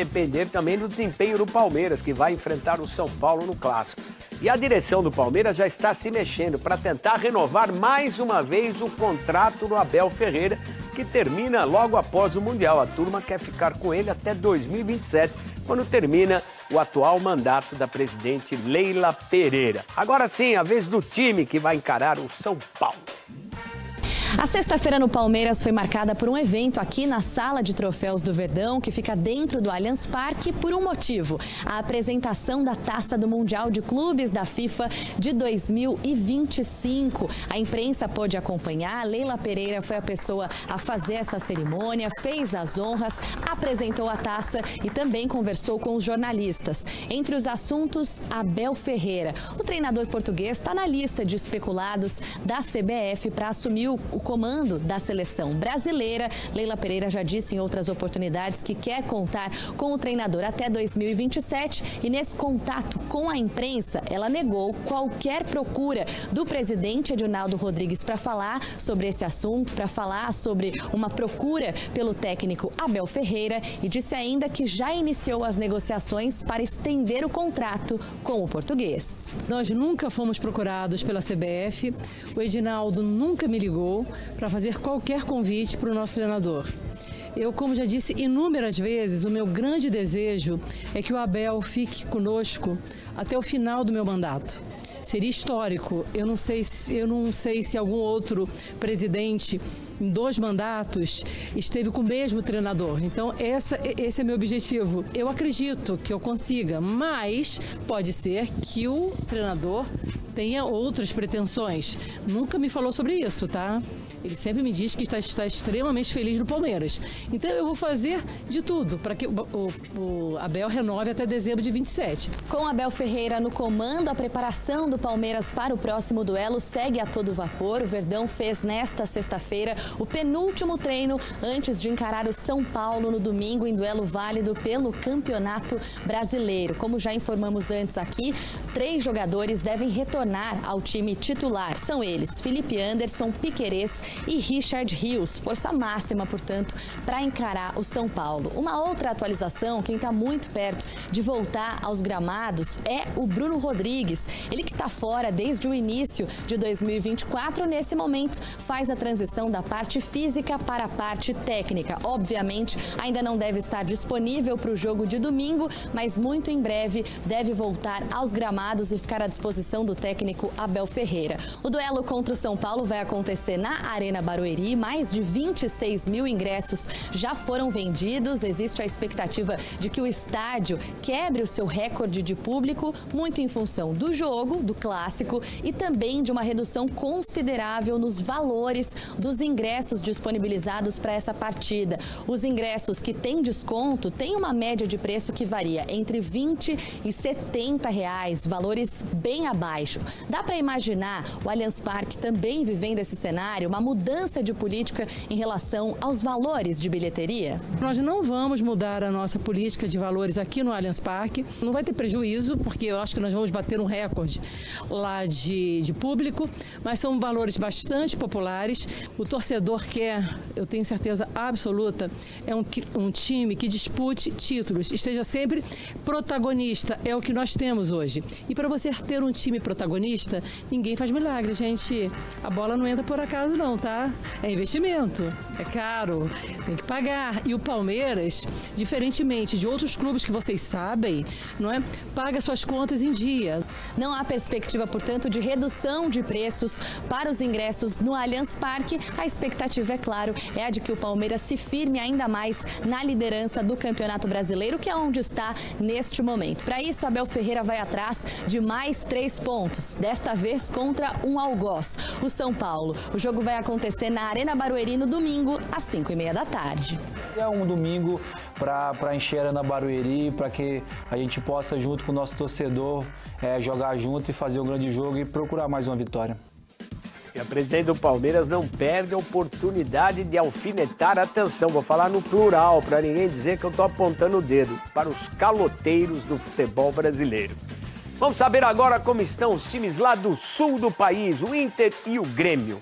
Depender também do desempenho do Palmeiras, que vai enfrentar o São Paulo no Clássico. E a direção do Palmeiras já está se mexendo para tentar renovar mais uma vez o contrato do Abel Ferreira, que termina logo após o Mundial. A turma quer ficar com ele até 2027, quando termina o atual mandato da presidente Leila Pereira. Agora sim, a vez do time que vai encarar o São Paulo. A sexta-feira no Palmeiras foi marcada por um evento aqui na Sala de Troféus do Verdão, que fica dentro do Allianz Parque, por um motivo: a apresentação da Taça do Mundial de Clubes da FIFA de 2025. A imprensa pôde acompanhar, Leila Pereira foi a pessoa a fazer essa cerimônia, fez as honras, apresentou a taça e também conversou com os jornalistas. Entre os assuntos, Abel Ferreira. O treinador português está na lista de especulados da CBF para assumir o comando da seleção brasileira. Leila Pereira já disse em outras oportunidades que quer contar com o treinador até 2027 e nesse contato com a imprensa, ela negou qualquer procura do presidente Edinaldo Rodrigues para falar sobre esse assunto, para falar sobre uma procura pelo técnico Abel Ferreira e disse ainda que já iniciou as negociações para estender o contrato com o português. Nós nunca fomos procurados pela CBF, o Edinaldo nunca me ligou para fazer qualquer convite para o nosso treinador. Eu, como já disse inúmeras vezes, o meu grande desejo é que o Abel fique conosco até o final do meu mandato. Seria histórico. Eu não sei se algum outro presidente em 2 mandatos esteve com o mesmo treinador. Então, esse é meu objetivo. Eu acredito que eu consiga, mas pode ser que o treinador tenha outras pretensões. Nunca me falou sobre isso, tá? Ele sempre me diz que está extremamente feliz no Palmeiras. Então eu vou fazer de tudo para que o Abel renove até dezembro de 27. Com Abel Ferreira no comando, a preparação do Palmeiras para o próximo duelo segue a todo vapor. O Verdão fez nesta sexta-feira o penúltimo treino antes de encarar o São Paulo no domingo em duelo válido pelo Campeonato Brasileiro. Como já informamos antes aqui, 3 jogadores devem retornar ao time titular. São eles: Felipe Anderson, Piquerez e Richard Rios. Força máxima, portanto, para encarar o São Paulo. Uma outra atualização, quem está muito perto de voltar aos gramados é o Bruno Rodrigues. Ele que está fora desde o início de 2024, nesse momento faz a transição da parte física para a parte técnica. Obviamente, ainda não deve estar disponível para o jogo de domingo, mas muito em breve deve voltar aos gramados e ficar à disposição do técnico Abel Ferreira. O duelo contra o São Paulo vai acontecer na Arena Barueri. Mais de 26 mil ingressos já foram vendidos. Existe a expectativa de que o estádio quebre o seu recorde de público, muito em função do jogo, do clássico e também de uma redução considerável nos valores dos ingressos disponibilizados para essa partida. Os ingressos que têm desconto têm uma média de preço que varia entre R$20 e R$70, valores bem abaixo. Dá para imaginar o Allianz Parque também vivendo esse cenário, uma mudança de política em relação aos valores de bilheteria? Nós não vamos mudar a nossa política de valores aqui no Allianz Parque. Não vai ter prejuízo, porque eu acho que nós vamos bater um recorde lá de público, mas são valores bastante populares. O torcedor quer, eu tenho certeza absoluta, é um time que dispute títulos, esteja sempre protagonista, é o que nós temos hoje. E para você ter um time protagonista, ninguém faz milagre, gente. A bola não entra por acaso não, tá? É investimento, é caro, tem que pagar. E o Palmeiras, diferentemente de outros clubes que vocês sabem, não é? Paga suas contas em dia. Não há perspectiva, portanto, de redução de preços para os ingressos no Allianz Parque. A expectativa, é claro, é a de que o Palmeiras se firme ainda mais na liderança do Campeonato Brasileiro, que é onde está neste momento. Para isso, Abel Ferreira vai atrás de mais 3 pontos, desta vez contra um algoz, o São Paulo. O jogo vai acontecer na Arena Barueri no domingo, às 5h30 da tarde. É um domingo para encher a Arena Barueri, para que a gente possa, junto com o nosso torcedor, jogar junto e fazer um grande jogo e procurar mais uma vitória. E a presidente do Palmeiras não perde a oportunidade de alfinetar, atenção, vou falar no plural, para ninguém dizer que eu estou apontando o dedo, para os caloteiros do futebol brasileiro. Vamos saber agora como estão os times lá do sul do país, o Inter e o Grêmio.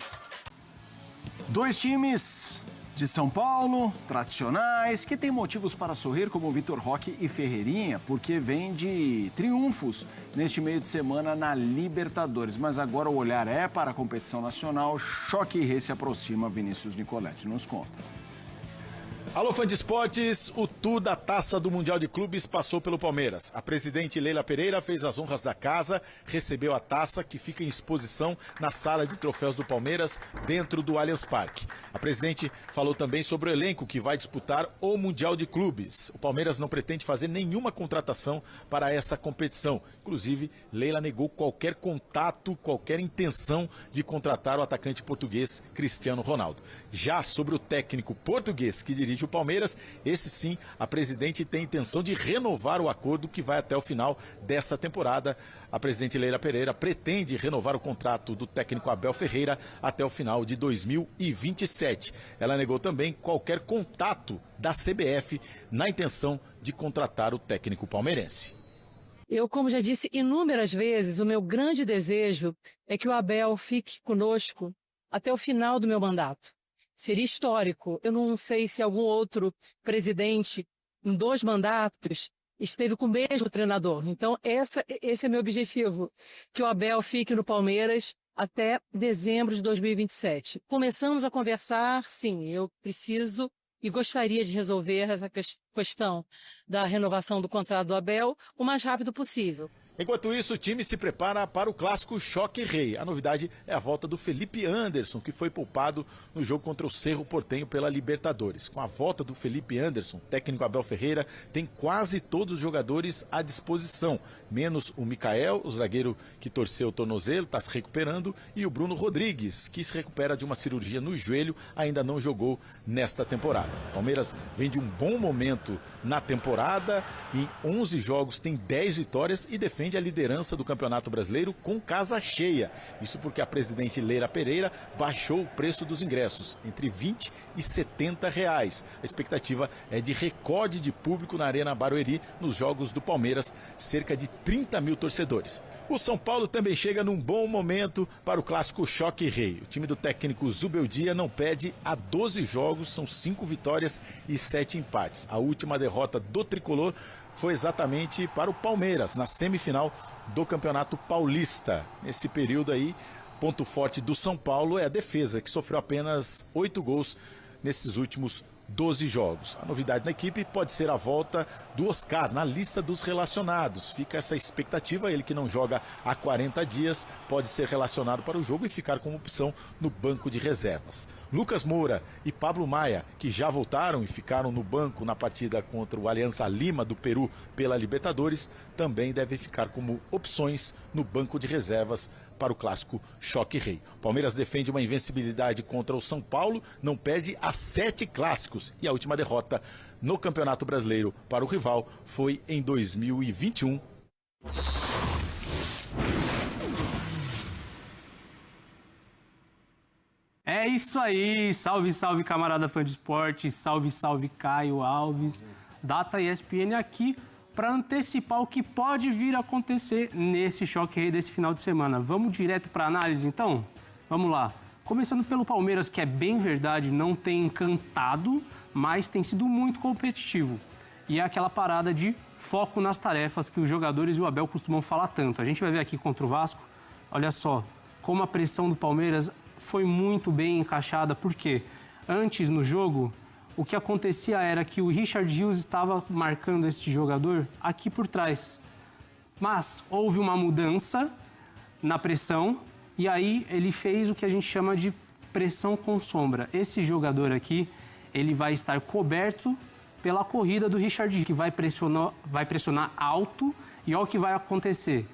2 times de São Paulo, tradicionais, que têm motivos para sorrir, como Vitor Roque e Ferreirinha, porque vem de triunfos neste meio de semana na Libertadores. Mas agora o olhar é para a competição nacional. Choque e Rei se aproxima, Vinícius Nicoletti nos conta. Alô, fã de esportes, o tour da Taça do Mundial de Clubes passou pelo Palmeiras. A presidente Leila Pereira fez as honras da casa, recebeu a taça que fica em exposição na sala de troféus do Palmeiras, dentro do Allianz Parque. A presidente falou também sobre o elenco que vai disputar o Mundial de Clubes. O Palmeiras não pretende fazer nenhuma contratação para essa competição. Inclusive, Leila negou qualquer contato, qualquer intenção de contratar o atacante português Cristiano Ronaldo. Já sobre o técnico português que dirige o Palmeiras, esse sim, a presidente tem intenção de renovar o acordo que vai até o final dessa temporada. A presidente Leila Pereira pretende renovar o contrato do técnico Abel Ferreira até o final de 2027. Ela negou também qualquer contato da CBF na intenção de contratar o técnico palmeirense. Eu, como já disse inúmeras vezes, o meu grande desejo é que o Abel fique conosco até o final do meu mandato. Seria histórico. Eu não sei se algum outro presidente em 2 mandatos esteve com o mesmo treinador. Então, esse é meu objetivo, que o Abel fique no Palmeiras até dezembro de 2027. Começamos a conversar, sim, eu preciso e gostaria de resolver essa questão da renovação do contrato do Abel o mais rápido possível. Enquanto isso, o time se prepara para o clássico Choque Rei. A novidade é a volta do Felipe Anderson, que foi poupado no jogo contra o Cerro Porteño pela Libertadores. Com a volta do Felipe Anderson, técnico Abel Ferreira tem quase todos os jogadores à disposição, menos o Micael, o zagueiro que torceu o tornozelo, está se recuperando, e o Bruno Rodrigues, que se recupera de uma cirurgia no joelho, ainda não jogou nesta temporada. O Palmeiras vem de um bom momento na temporada, em 11 jogos tem 10 vitórias e defende a liderança do Campeonato Brasileiro com casa cheia. Isso porque a presidente Leila Pereira baixou o preço dos ingressos, entre R$20 e R$70. A expectativa é de recorde de público na Arena Barueri nos jogos do Palmeiras, cerca de 30 mil torcedores. O São Paulo também chega num bom momento para o clássico Choque Rei. O time do técnico Zubeldia não perde há 12 jogos, são 5 vitórias e 7 empates. A última derrota do tricolor foi exatamente para o Palmeiras, na semifinal do Campeonato Paulista. Nesse período aí, ponto forte do São Paulo é a defesa, que sofreu apenas 8 gols nesses últimos 12 jogos. A novidade na equipe pode ser a volta do Oscar na lista dos relacionados. Fica essa expectativa, ele que não joga há 40 dias, pode ser relacionado para o jogo e ficar como opção no banco de reservas. Lucas Moura e Pablo Maia, que já voltaram e ficaram no banco na partida contra o Alianza Lima do Peru pela Libertadores, também devem ficar como opções no banco de reservas para o clássico Choque Rei. O Palmeiras defende uma invencibilidade contra o São Paulo, não perde há 7 clássicos e a última derrota no Campeonato Brasileiro para o rival foi em 2021. É isso aí, salve, salve camarada fã de esporte, salve, salve Caio Alves, Data ESPN aqui para antecipar o que pode vir a acontecer nesse Choque Rei desse final de semana. Vamos direto para a análise então? Vamos lá. Começando pelo Palmeiras, que é bem verdade, não tem encantado, mas tem sido muito competitivo. E é aquela parada de foco nas tarefas que os jogadores e o Abel costumam falar tanto. A gente vai ver aqui contra o Vasco, olha só, como a pressão do Palmeiras foi muito bem encaixada, porque antes no jogo, o que acontecia era que o Richard Rios estava marcando esse jogador aqui por trás. Mas houve uma mudança na pressão e aí ele fez o que a gente chama de pressão com sombra. Esse jogador aqui, ele vai estar coberto pela corrida do Richard Rios, que vai pressionar alto e olha o que vai acontecer.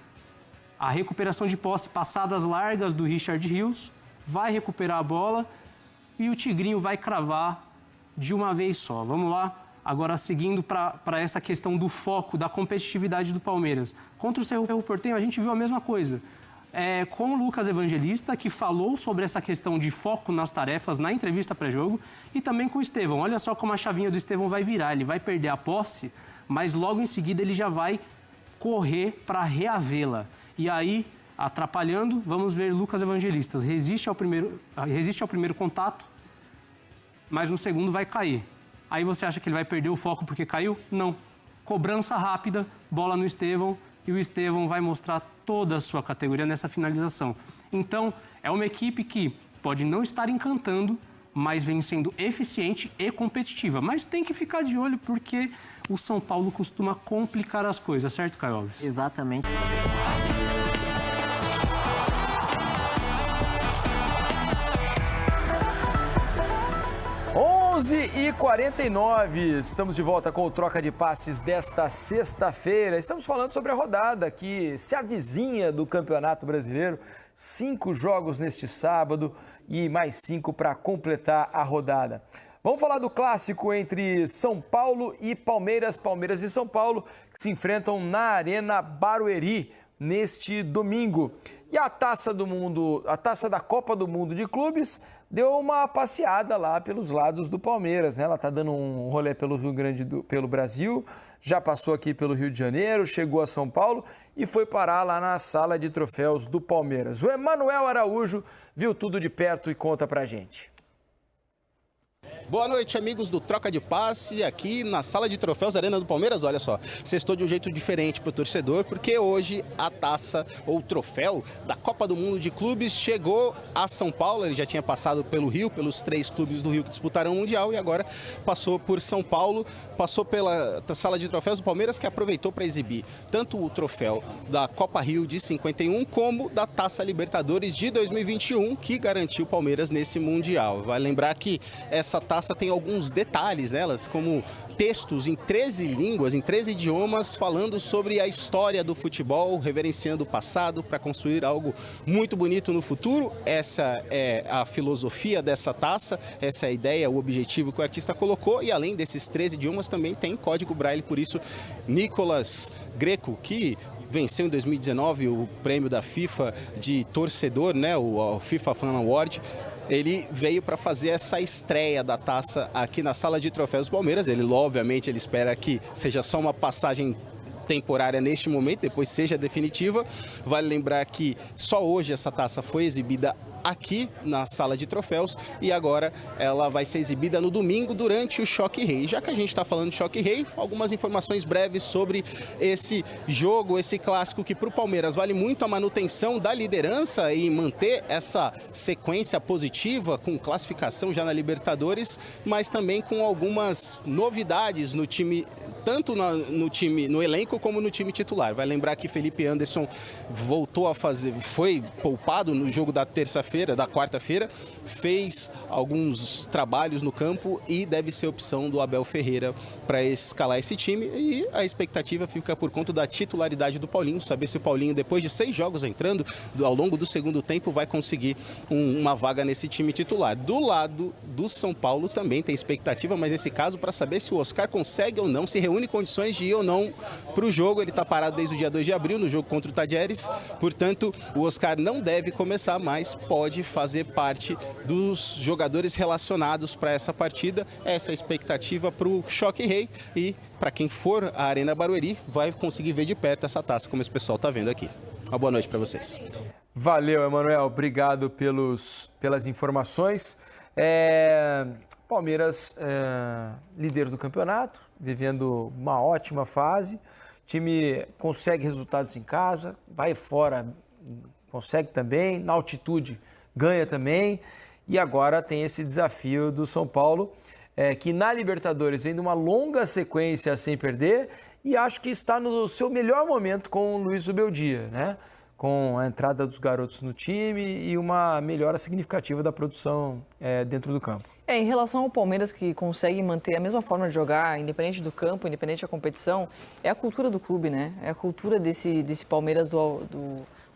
A recuperação de posse, passadas largas do Richard Rios, vai recuperar a bola e o Tigrinho vai cravar de uma vez só. Vamos lá, agora seguindo para essa questão do foco, da competitividade do Palmeiras. Contra o Cerro Porteño a gente viu a mesma coisa. Com o Lucas Evangelista, que falou sobre essa questão de foco nas tarefas na entrevista pré-jogo, e também com o Estevão. Olha só como a chavinha do Estevão vai virar. Ele vai perder a posse, mas logo em seguida ele já vai correr para reavê-la. E aí, atrapalhando, vamos ver Lucas Evangelista. Resiste ao primeiro contato, mas no segundo vai cair. Aí você acha que ele vai perder o foco porque caiu? Não. Cobrança rápida, bola no Estevão, e o Estevão vai mostrar toda a sua categoria nessa finalização. Então, é uma equipe que pode não estar encantando, mas vem sendo eficiente e competitiva. Mas tem que ficar de olho porque o São Paulo costuma complicar as coisas, certo, Caio Alves? Exatamente. 11h49, estamos de volta com o Troca de Passes desta sexta-feira. Estamos falando sobre a rodada que se avizinha do Campeonato Brasileiro. 5 jogos neste sábado e mais 5 para completar a rodada. Vamos falar do clássico entre São Paulo e Palmeiras. Palmeiras e São Paulo que se enfrentam na Arena Barueri neste domingo. E a Taça do Mundo, a Taça da Copa do Mundo de Clubes, deu uma passeada lá pelos lados do Palmeiras, né? Ela está dando um rolê pelo Brasil, já passou aqui pelo Rio de Janeiro, chegou a São Paulo e foi parar lá na sala de troféus do Palmeiras. O Emanuel Araújo viu tudo de perto e conta pra gente. Boa noite, amigos do Troca de Passe, aqui na Sala de Troféus Arena do Palmeiras. Olha só, sextou de um jeito diferente para o torcedor, porque hoje a taça ou troféu da Copa do Mundo de Clubes chegou a São Paulo. Ele já tinha passado pelo Rio, pelos 3 clubes do Rio que disputaram o Mundial, e agora passou por São Paulo, passou pela Sala de Troféus do Palmeiras, que aproveitou para exibir tanto o troféu da Copa Rio de 51, como da Taça Libertadores de 2021, que garantiu o Palmeiras nesse Mundial. Vai lembrar que essa taça tem alguns detalhes nelas, como textos em 13 línguas, em 13 idiomas, falando sobre a história do futebol, reverenciando o passado para construir algo muito bonito no futuro. Essa é a filosofia dessa taça, essa é a ideia, o objetivo que o artista colocou, e além desses 13 idiomas também tem código Braille, por isso Nicolas Greco, que venceu em 2019 o prêmio da FIFA de torcedor, né, o FIFA Fan Award, ele veio para fazer essa estreia da taça aqui na Sala de Troféus do Palmeiras. Ele, obviamente, ele espera que seja só uma passagem temporária neste momento, depois seja definitiva. Vale lembrar que só hoje essa taça foi exibida aqui na Sala de Troféus e agora ela vai ser exibida no domingo durante o Choque Rei. Já que a gente está falando de Choque Rei, algumas informações breves sobre esse jogo, esse clássico que para o Palmeiras vale muito a manutenção da liderança e manter essa sequência positiva com classificação já na Libertadores, mas também com algumas novidades no time, tanto no elenco como no time titular. Vai lembrar que Felipe Anderson voltou a fazer, foi poupado no jogo da quarta-feira, fez alguns trabalhos no campo e deve ser opção do Abel Ferreira para escalar esse time, e a expectativa fica por conta da titularidade do Paulinho, saber se o Paulinho, depois de 6 jogos entrando, ao longo do segundo tempo, vai conseguir uma vaga nesse time titular. Do lado do São Paulo também tem expectativa, mas nesse caso para saber se o Oscar consegue ou não, se reúne condições de ir ou não para o jogo. Ele está parado desde o dia 2 de abril no jogo contra o Tadieres, portanto o Oscar não deve começar, mas pode fazer parte dos jogadores relacionados para essa partida. Essa é a expectativa para o Choque Rei, e para quem for à Arena Barueri vai conseguir ver de perto essa taça, como esse pessoal está vendo aqui. Uma boa noite para vocês. Valeu, Emanuel, obrigado pelas informações. Palmeiras, líder do campeonato, vivendo uma ótima fase. O time consegue resultados em casa, vai fora, consegue também, na altitude ganha também, e agora tem esse desafio do São Paulo, que na Libertadores vem de uma longa sequência sem perder, e acho que está no seu melhor momento com o Luiz Ubeldia, né? Com a entrada dos garotos no time e uma melhora significativa da produção dentro do campo. Em relação ao Palmeiras, que consegue manter a mesma forma de jogar, independente do campo, independente da competição, é a cultura do clube, né? É a cultura desse Palmeiras do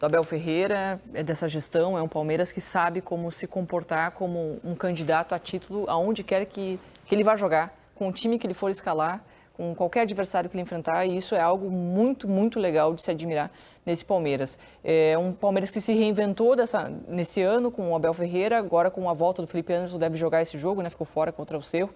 Abel Ferreira, dessa gestão. É um Palmeiras que sabe como se comportar como um candidato a título aonde quer que ele vá jogar, com o time que ele for escalar, com qualquer adversário que ele enfrentar, e isso é algo muito, muito legal de se admirar nesse Palmeiras. É um Palmeiras que se reinventou nesse ano com o Abel Ferreira, agora com a volta do Felipe Anderson deve jogar esse jogo, né? Ficou fora contra o Cerro.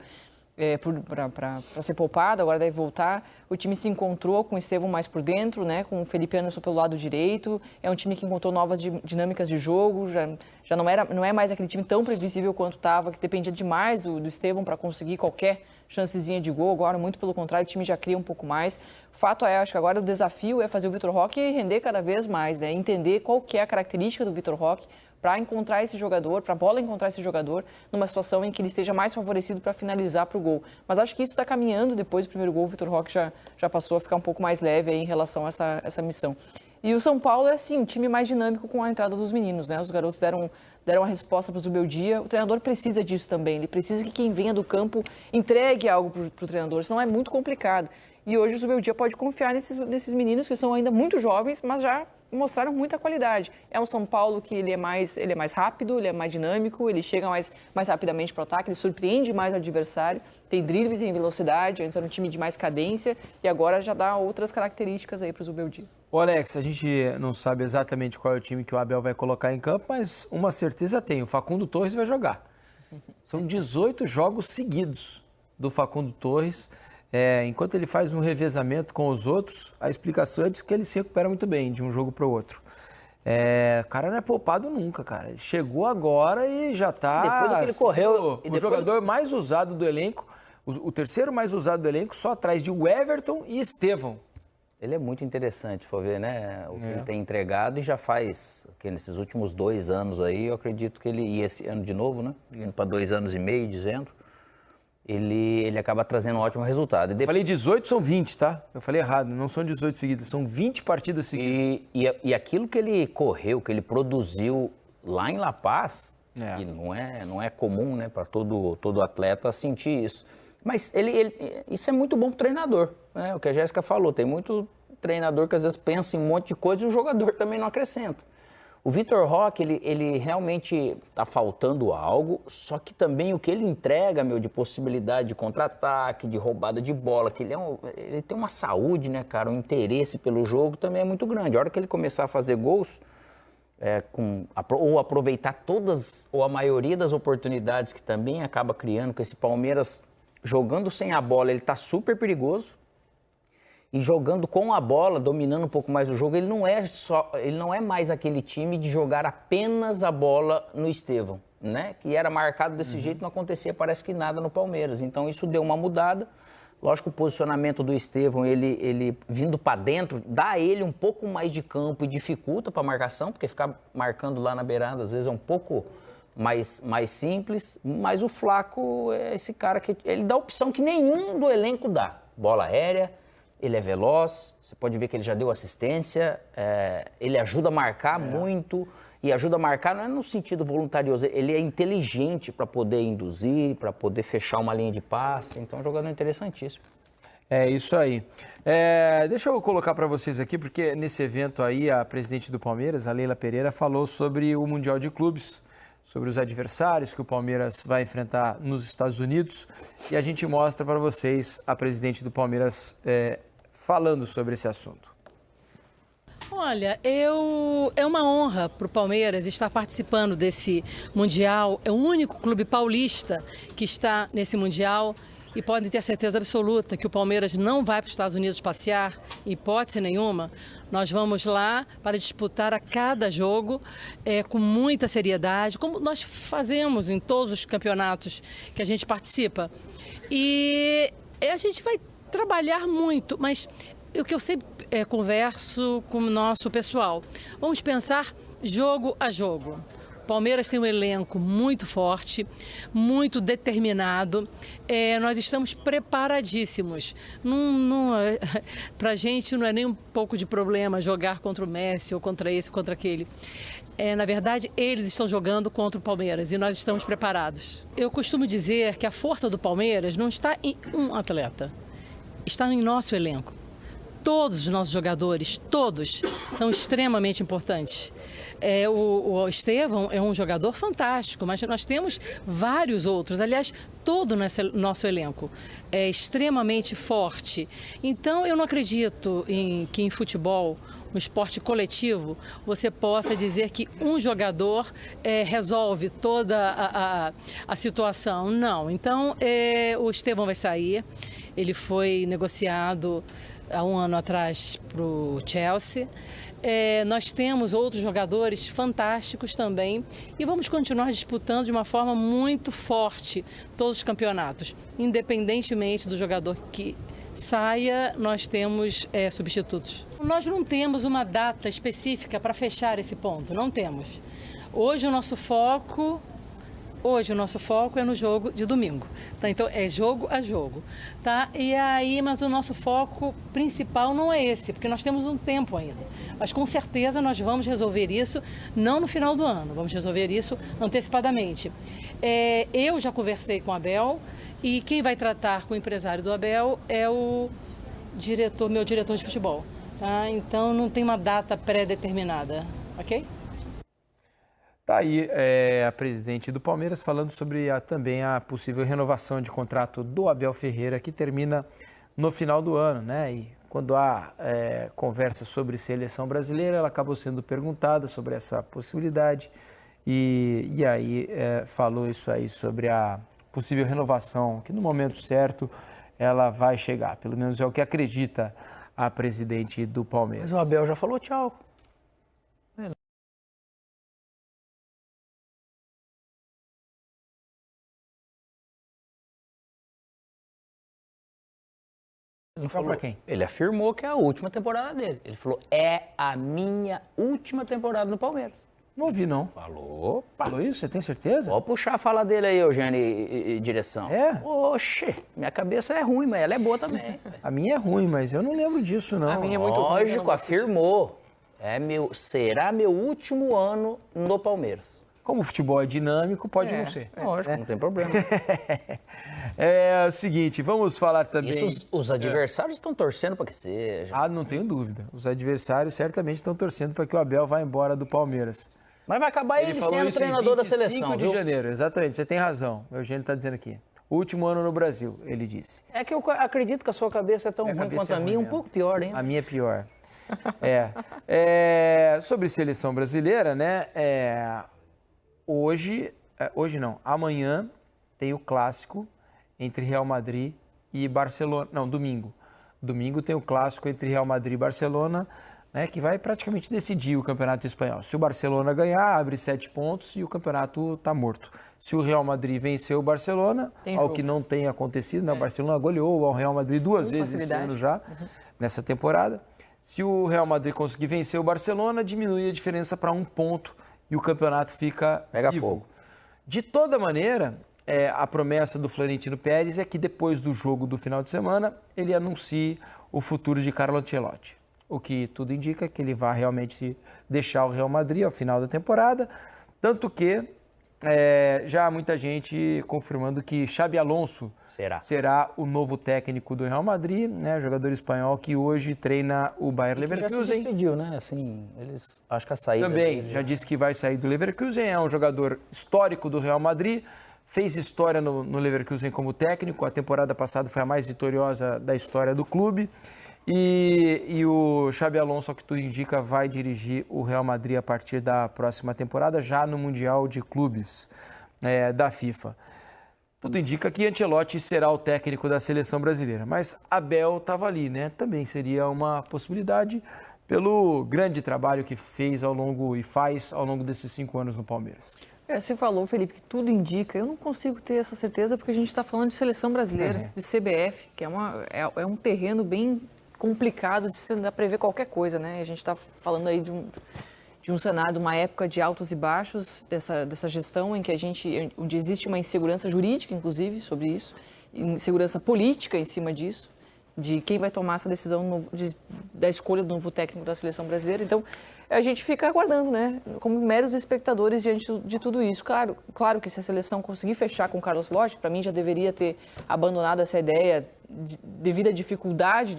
para ser poupado, agora deve voltar. O time se encontrou com o Estevão mais por dentro, né, com o Felipe Anderson pelo lado direito. É um time que encontrou novas dinâmicas de jogo, já não é mais aquele time tão previsível quanto estava, que dependia demais do Estevão para conseguir qualquer chancezinha de gol. Agora, muito pelo contrário, o time já cria um pouco mais. O fato é, acho que agora o desafio é fazer o Vitor Roque render cada vez mais, né, entender qual que é a característica do Vitor Roque, para encontrar esse jogador, para a bola encontrar esse jogador numa situação em que ele esteja mais favorecido para finalizar para o gol. Mas acho que isso está caminhando. Depois do primeiro gol, o Vitor Roque já passou a ficar um pouco mais leve aí em relação a essa missão. E o São Paulo é, assim, um time mais dinâmico com a entrada dos meninos, né? Os garotos deram a resposta para o Zubeldia. O treinador precisa disso também. Ele precisa que quem venha do campo entregue algo para o treinador, senão é muito complicado. E hoje o Zubeldia pode confiar nesses meninos que são ainda muito jovens, mas já mostraram muita qualidade. É um São Paulo que ele é mais rápido, ele é mais dinâmico, ele chega mais rapidamente para o ataque, ele surpreende mais o adversário, tem drible, tem velocidade, antes era um time de mais cadência e agora já dá outras características aí para o Zubeldia. Ô Alex, a gente não sabe exatamente qual é o time que o Abel vai colocar em campo, mas uma certeza tem, o Facundo Torres vai jogar. São 18 jogos seguidos do Facundo Torres. Enquanto ele faz um revezamento com os outros, a explicação é de que ele se recupera muito bem de um jogo para o outro. O cara não é poupado nunca, cara. Ele chegou agora e já está... Depois do que ele correu... O jogador mais usado do elenco, o terceiro mais usado do elenco, só atrás de Everton e Estevão. Ele é muito interessante, se for ver, né? O que ele tem entregado e já faz, que nesses últimos 2 anos aí, eu acredito que ele, e esse ano de novo, né? Indo para 2 anos e meio, dizendo... Ele acaba trazendo um ótimo resultado. Eu falei 18, são 20, tá? Eu falei errado, não são 18 seguidas, são 20 partidas seguidas. E aquilo que ele correu, que ele produziu lá em La Paz, que não é comum, né, para todo atleta sentir isso. Mas isso é muito bom para o treinador, né? O que a Jéssica falou, tem muito treinador que às vezes pensa em um monte de coisa e o jogador também não acrescenta. O Vitor Roque, ele realmente está faltando algo, só que também o que ele entrega, de possibilidade de contra-ataque, de roubada de bola, que ele tem uma saúde, né, cara, um interesse pelo jogo também é muito grande. A hora que ele começar a fazer gols, ou aproveitar todas, ou a maioria das oportunidades que também acaba criando, com esse Palmeiras jogando sem a bola, ele está super perigoso. E jogando com a bola, dominando um pouco mais o jogo, ele não é mais aquele time de jogar apenas a bola no Estevão, né? Que era marcado desse jeito, não acontecia, parece que nada no Palmeiras. Então isso deu uma mudada. Lógico, o posicionamento do Estevão, ele vindo para dentro, dá a ele um pouco mais de campo e dificulta para a marcação, porque ficar marcando lá na beirada às vezes é um pouco mais simples. Mas o Flaco é esse cara que ele dá opção que nenhum do elenco dá. Bola aérea. Ele é veloz, você pode ver que ele já deu assistência, ele ajuda a marcar muito, e ajuda a marcar não é no sentido voluntarioso, ele é inteligente para poder induzir, para poder fechar uma linha de passe, então é um jogador interessantíssimo. É isso aí. Deixa eu colocar para vocês aqui, porque nesse evento aí a presidente do Palmeiras, a Leila Pereira, falou sobre o Mundial de Clubes, sobre os adversários que o Palmeiras vai enfrentar nos Estados Unidos, e a gente mostra para vocês a presidente do Palmeiras falando sobre esse assunto. Olha, é uma honra para o Palmeiras estar participando desse Mundial. É o único clube paulista que está nesse Mundial e podem ter certeza absoluta que o Palmeiras não vai para os Estados Unidos passear, hipótese nenhuma. Nós vamos lá para disputar a cada jogo com muita seriedade, como nós fazemos em todos os campeonatos que a gente participa. E a gente vai trabalhar muito, mas o que eu sempre converso com o nosso pessoal, vamos pensar jogo a jogo. O Palmeiras tem um elenco muito forte, muito determinado, nós estamos preparadíssimos. Para a gente não é nem um pouco de problema jogar contra o Messi ou contra esse ou contra aquele. Na verdade, eles estão jogando contra o Palmeiras e nós estamos preparados. Eu costumo dizer que a força do Palmeiras não está em um atleta. Está em nosso elenco. Todos os nossos jogadores, todos, são extremamente importantes. O Estevão é um jogador fantástico, mas nós temos vários outros. Aliás, todo o nosso elenco é extremamente forte. Então, eu não acredito que em futebol no esporte coletivo, você possa dizer que um jogador resolve toda a situação. Não. Então, o Estevão vai sair. Ele foi negociado há um ano atrás para o Chelsea. Nós temos outros jogadores fantásticos também e vamos continuar disputando de uma forma muito forte todos os campeonatos. Independentemente do jogador que saia, nós temos substitutos. Nós não temos uma data específica para fechar esse ponto, não temos. Hoje o nosso foco é no jogo de domingo, tá? Então é jogo a jogo, tá? Mas o nosso foco principal não é esse, porque nós temos um tempo ainda. Mas com certeza nós vamos resolver isso, não no final do ano, vamos resolver isso antecipadamente. Eu já conversei com o Abel e quem vai tratar com o empresário do Abel é o meu diretor de futebol, tá? Então não tem uma data pré-determinada, ok? Tá aí a presidente do Palmeiras falando sobre também a possível renovação de contrato do Abel Ferreira, que termina no final do ano, né? E quando há conversa sobre seleção brasileira, ela acabou sendo perguntada sobre essa possibilidade e aí falou isso aí sobre a possível renovação, que no momento certo ela vai chegar, pelo menos é o que acredita a presidente do Palmeiras. Mas o Abel já falou tchau. Ele falou para quem? Ele afirmou que é a última temporada dele. Ele falou, é a minha última temporada no Palmeiras. Não ouvi, não. Falou. Falou isso? Você tem certeza? Pode puxar a fala dele aí, Eugênio e direção. Oxe, minha cabeça é ruim, mas ela é boa também. A minha é ruim, mas eu não lembro disso, não. A minha é muito ruim. Lógico, afirmou. Será meu último ano no Palmeiras. Como o futebol é dinâmico, pode não ser. Lógico, não tem problema. É o seguinte, vamos falar também... Isso os adversários estão torcendo para que seja. Ah, não tenho dúvida. Os adversários certamente estão torcendo para que o Abel vá embora do Palmeiras. Mas vai acabar ele sendo treinador da seleção, 25 de janeiro, exatamente, você tem razão. O Eugênio está dizendo aqui. Último ano no Brasil, ele disse. É que eu acredito que a sua cabeça é tão ruim quanto a minha, um pouco pior, hein? A minha é pior. Sobre seleção brasileira, né? Hoje não, amanhã tem o clássico entre Real Madrid e Barcelona. Não, domingo. Domingo tem o clássico entre Real Madrid e Barcelona, né, que vai praticamente decidir o campeonato espanhol. Se o Barcelona ganhar, abre 7 pontos e o campeonato está morto. Se o Real Madrid vencer o Barcelona, ao que não tem acontecido, né? O Barcelona goleou ao Real Madrid duas vezes esse ano já, nessa temporada. Se o Real Madrid conseguir vencer o Barcelona, diminui a diferença para 1 ponto e o campeonato fica vivo. Fogo. De toda maneira, a promessa do Florentino Pérez é que depois do jogo do final de semana, ele anuncie o futuro de Carlo Ancelotti. O que tudo indica que ele vai realmente deixar o Real Madrid ao final da temporada. Tanto que já há muita gente confirmando que Xabi Alonso será o novo técnico do Real Madrid, né? Jogador espanhol que hoje treina o Bayer Leverkusen. Já se despediu, né? Assim, acho que a saída também já disse que vai sair do Leverkusen, é um jogador histórico do Real Madrid, fez história no Leverkusen como técnico, a temporada passada foi a mais vitoriosa da história do clube. E o Xabi Alonso, ao que tudo indica, vai dirigir o Real Madrid a partir da próxima temporada, já no Mundial de Clubes da FIFA. Tudo indica que Ancelotti será o técnico da seleção brasileira, mas Abel estava ali, né? Também seria uma possibilidade pelo grande trabalho que fez e faz ao longo desses 5 anos no Palmeiras. Você falou, Felipe, que tudo indica. Eu não consigo ter essa certeza porque a gente está falando de seleção brasileira, de CBF, que é um terreno bem complicado de se prever qualquer coisa, né? A gente está falando aí de um cenário, uma época de altos e baixos dessa gestão em que onde existe uma insegurança jurídica, inclusive, sobre isso, insegurança política em cima disso, de quem vai tomar essa decisão da escolha do novo técnico da seleção brasileira. Então, a gente fica aguardando, né? Como meros espectadores diante de tudo isso. Claro que se a seleção conseguir fechar com o Carlos Lodge, para mim já deveria ter abandonado essa ideia devido à dificuldade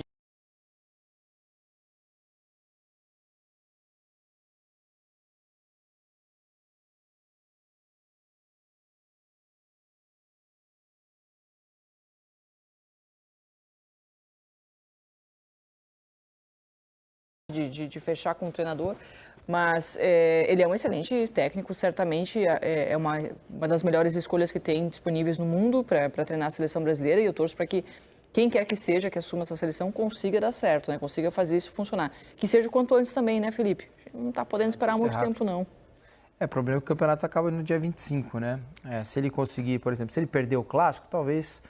de fechar com o treinador. Mas ele é um excelente técnico, certamente é uma das melhores escolhas que tem disponíveis no mundo para treinar a seleção brasileira, e eu torço para que quem quer que seja que assuma essa seleção consiga dar certo, né? Consiga fazer isso funcionar. Que seja o quanto antes também, né, Felipe? Não está podendo esperar muito tempo, não. O problema é que o campeonato acaba no dia 25, né? Se ele conseguir, por exemplo, se ele perder o clássico, talvez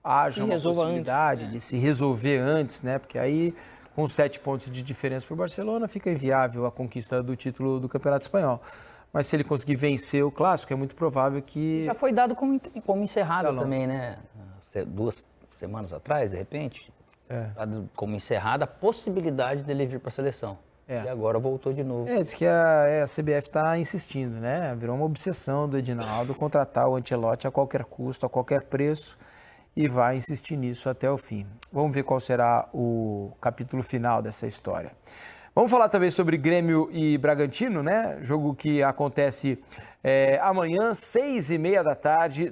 haja uma possibilidade de se resolver antes, né? Porque aí, com 7 pontos de diferença para o Barcelona, fica inviável a conquista do título do Campeonato Espanhol. Mas se ele conseguir vencer o clássico, é muito provável que... Já foi dado como encerrado também, né? 2 semanas atrás, de repente, dado como encerrada a possibilidade dele vir para a seleção. E agora voltou de novo. Diz que a CBF está insistindo, né? Virou uma obsessão do Edinaldo contratar o Ancelotti a qualquer custo, a qualquer preço, e vai insistir nisso até o fim. Vamos ver qual será o capítulo final dessa história. Vamos falar também sobre Grêmio e Bragantino, né? Jogo que acontece amanhã, 6h30 da tarde,